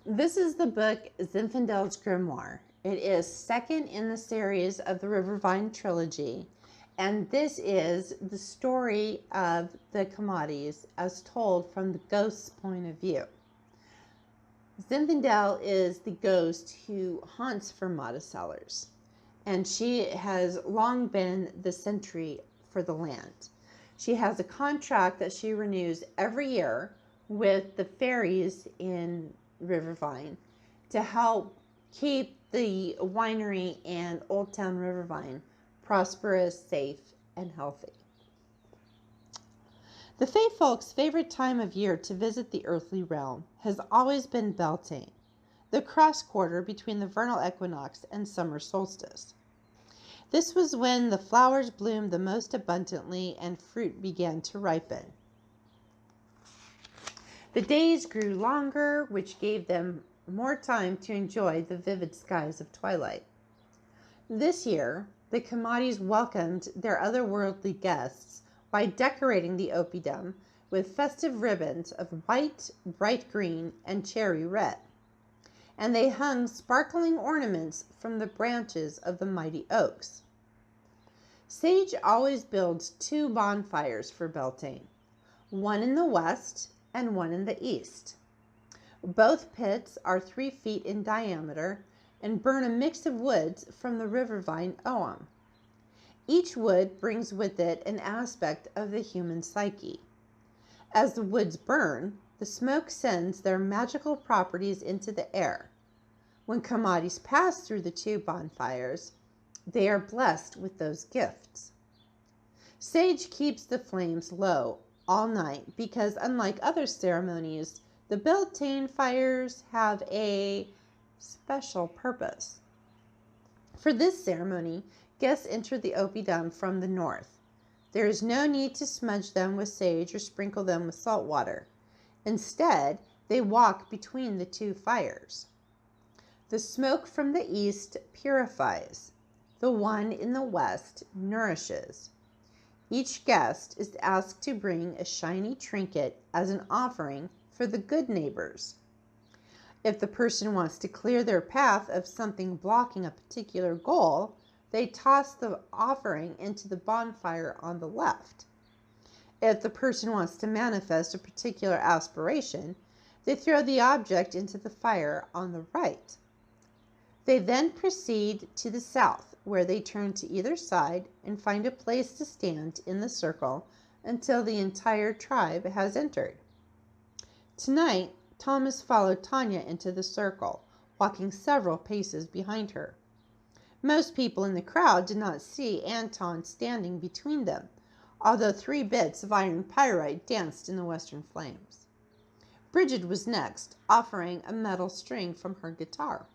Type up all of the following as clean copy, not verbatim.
This is the book Zinfandel's Grimoire. It is second in the series of the Rivervine trilogy, and this is the story of the Comatis as told from the ghost's point of view. Zinfandel is the ghost who haunts Fermata Cellars, and she has long been the sentry for the land. She has a contract that she renews every year with the fairies in Rivervine to help keep the winery and Old Town Rivervine prosperous, safe, and healthy. The Fae folks' favorite time of year to visit the earthly realm has always been Beltane, the cross quarter between the vernal equinox and summer solstice. This was when the flowers bloomed the most abundantly and fruit began to ripen. The days grew longer, which gave them more time to enjoy the vivid skies of twilight. This year, the Comatis welcomed their otherworldly guests by decorating the oppidum with festive ribbons of white, bright green, and cherry red. And they hung sparkling ornaments from the branches of the mighty oaks. Sage always builds 2 bonfires for Beltane, one in the west and one in the east. Both pits are 3 feet in diameter and burn a mix of woods from the rivervine oam. Each wood brings with it an aspect of the human psyche. As the woods burn, the smoke sends their magical properties into the air. When Comatis pass through the 2 bonfires, they are blessed with those gifts. Sage keeps the flames low all night because, unlike other ceremonies, the Beltane fires have a special purpose. For this ceremony, guests enter the oppidum from the north. There is no need to smudge them with sage or sprinkle them with salt water. Instead, they walk between the 2 fires. The smoke from the east purifies. The one in the west nourishes. Each guest is asked to bring a shiny trinket as an offering for the good neighbors. If the person wants to clear their path of something blocking a particular goal, they toss the offering into the bonfire on the left. If the person wants to manifest a particular aspiration, they throw the object into the fire on the right. They then proceed to the south, where they turn to either side and find a place to stand in the circle until the entire tribe has entered. Tonight, Thomas followed Tanya into the circle, walking several paces behind her. Most people in the crowd did not see Anton standing between them, although 3 bits of iron pyrite danced in the western flames. Bridget was next, offering a metal string from her guitar.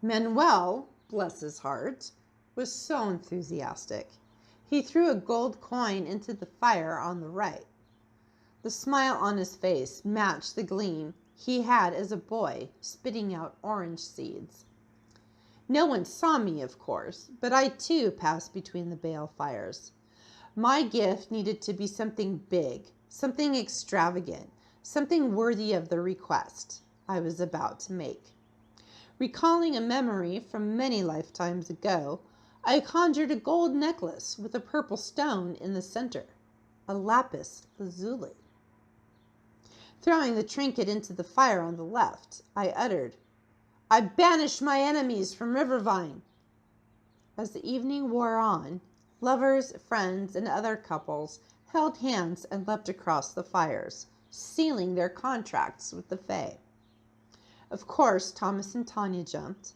Manuel, bless his heart, was so enthusiastic. He threw a gold coin into the fire on the right. The smile on his face matched the gleam he had as a boy spitting out orange seeds. No one saw me, of course, but I too passed between the bale fires. My gift needed to be something big, something extravagant, something worthy of the request I was about to make. Recalling a memory from many lifetimes ago, I conjured a gold necklace with a purple stone in the center, a lapis lazuli. Throwing the trinket into the fire on the left, I uttered, "I banish my enemies from Rivervine." As the evening wore on, lovers, friends, and other couples held hands and leapt across the fires, sealing their contracts with the Fae. Of course, Thomas and Tanya jumped.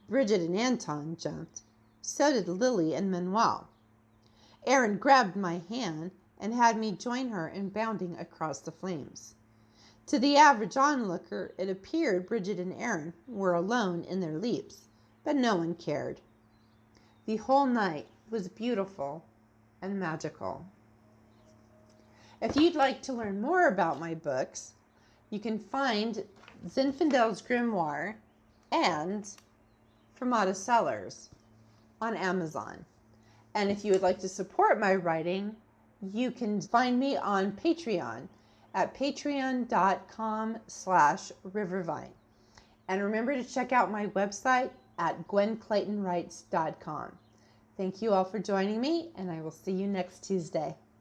Bridget and Anton jumped. So did Lily and Manuel. Erin grabbed my hand and had me join her in bounding across the flames. To the average onlooker, it appeared Bridget and Erin were alone in their leaps, but no one cared. The whole night was beautiful and magical. If you'd like to learn more about my books, you can find Zinfandel's Grimoire and Fermata Cellars on Amazon. And if you would like to support my writing, you can find me on Patreon at patreon.com/rivervine. And remember to check out my website at gwenclaytonwrites.com. Thank you all for joining me, and I will see you next Tuesday.